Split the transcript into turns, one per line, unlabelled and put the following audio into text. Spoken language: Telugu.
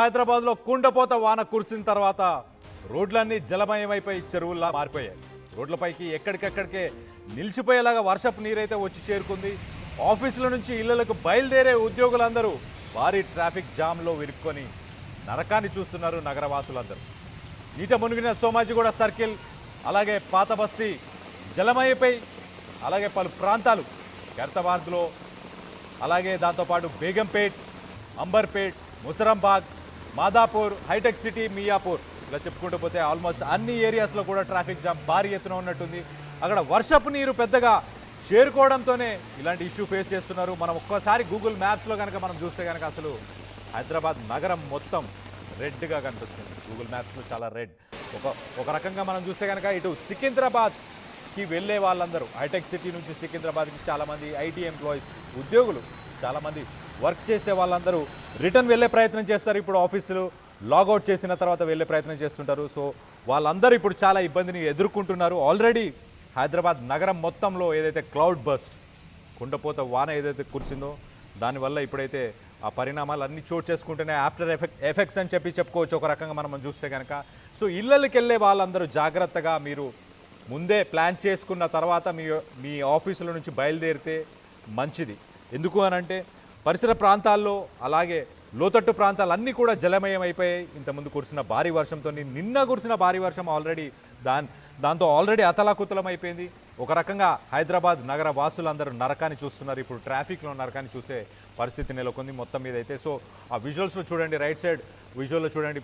హైదరాబాద్లో కుండపోత వాన కురిసిన తర్వాత రోడ్లన్నీ జలమయమైపోయి చెరువుల్లా మారిపోయాయి. రోడ్లపైకి ఎక్కడికెక్కడికే నిలిచిపోయేలాగా వర్షపు నీరైతే వచ్చి చేరుకుంది. ఆఫీసుల నుంచి ఇళ్లకు బయలుదేరే ఉద్యోగులందరూ భారీ ట్రాఫిక్ జామ్లో విరుక్కొని నరకాన్ని చూస్తున్నారు నగరవాసులందరూ. నీట మునిగిన సోమాజిగూడ సర్కిల్, అలాగే పాత బస్తీ జలమయపై, అలాగే పలు ప్రాంతాలు ఖైరతాబాద్లో, అలాగే దాంతోపాటు బేగంపేట్, అంబర్పేట్, ముసరంబాగ్, మాదాపూర్, హైటెక్ సిటీ, మియాపూర్ ఇలా చెప్పుకుంటూ పోతే ఆల్మోస్ట్ అన్ని ఏరియాస్లో కూడా ట్రాఫిక్ జామ్ భారీ ఎత్తున ఉన్నట్టుంది. అక్కడ వర్షపు నీరు పెద్దగా చేరుకోవడంతోనే ఇలాంటి ఇష్యూ ఫేస్ చేస్తున్నారు. మనం ఒక్కసారి గూగుల్ మ్యాప్స్లో కనుక మనం చూస్తే కనుక అసలు హైదరాబాద్ నగరం మొత్తం రెడ్గా కనిపిస్తుంది. గూగుల్ మ్యాప్స్లో చాలా రెడ్. ఒక రకంగా మనం చూస్తే కనుక ఇటు సికింద్రాబాద్కి వెళ్ళే వాళ్ళందరూ, హైటెక్ సిటీ నుంచి సికింద్రాబాద్కి చాలామంది ఐటీ ఎంప్లాయీస్, ఉద్యోగులు, చాలామంది వర్క్ చేసే వాళ్ళందరూ రిటర్న్ వెళ్ళే ప్రయత్నం చేస్తారు. ఇప్పుడు ఆఫీసులు లాగౌట్ చేసిన తర్వాత వెళ్ళే ప్రయత్నం చేస్తుంటారు. సో వాళ్ళందరూ ఇప్పుడు చాలా ఇబ్బందిని ఎదుర్కొంటున్నారు. ఆల్రెడీ హైదరాబాద్ నగరం మొత్తంలో ఏదైతే క్లౌడ్ బస్ట్, కుండపోత వాన ఏదైతే కురిసిందో దానివల్ల ఇప్పుడైతే ఆ పరిణామాలు అన్నీ చోటు చేసుకుంటేనే ఆఫ్టర్ ఎఫెక్ట్స్ అని చెప్పుకోవచ్చు ఒక రకంగా మనం చూస్తే కనుక. సో ఇళ్ళకి వెళ్ళే వాళ్ళందరూ జాగ్రత్తగా మీరు ముందే ప్లాన్ చేసుకున్న తర్వాత మీ ఆఫీసుల నుంచి బయలుదేరితే మంచిది. ఎందుకు అనంటే పరిసర ప్రాంతాల్లో, అలాగే లోతట్టు ప్రాంతాలన్నీ కూడా జలమయం అయిపోయాయి. ఇంతకుముందు కురిసిన భారీ వర్షంతో, నిన్న కురిసిన భారీ వర్షం ఆల్రెడీ దాంతో ఆల్రెడీ అతలాకుతలం అయిపోయింది. ఒక రకంగా హైదరాబాద్ నగర వాసులందరూ నరకాన్ని చూస్తున్నారు. ఇప్పుడు ట్రాఫిక్లో నరకాన్ని చూసే పరిస్థితి నెలకొంది మొత్తం మీద అయితే. సో ఆ విజువల్స్లో చూడండి, రైట్ సైడ్ విజువల్లో చూడండి,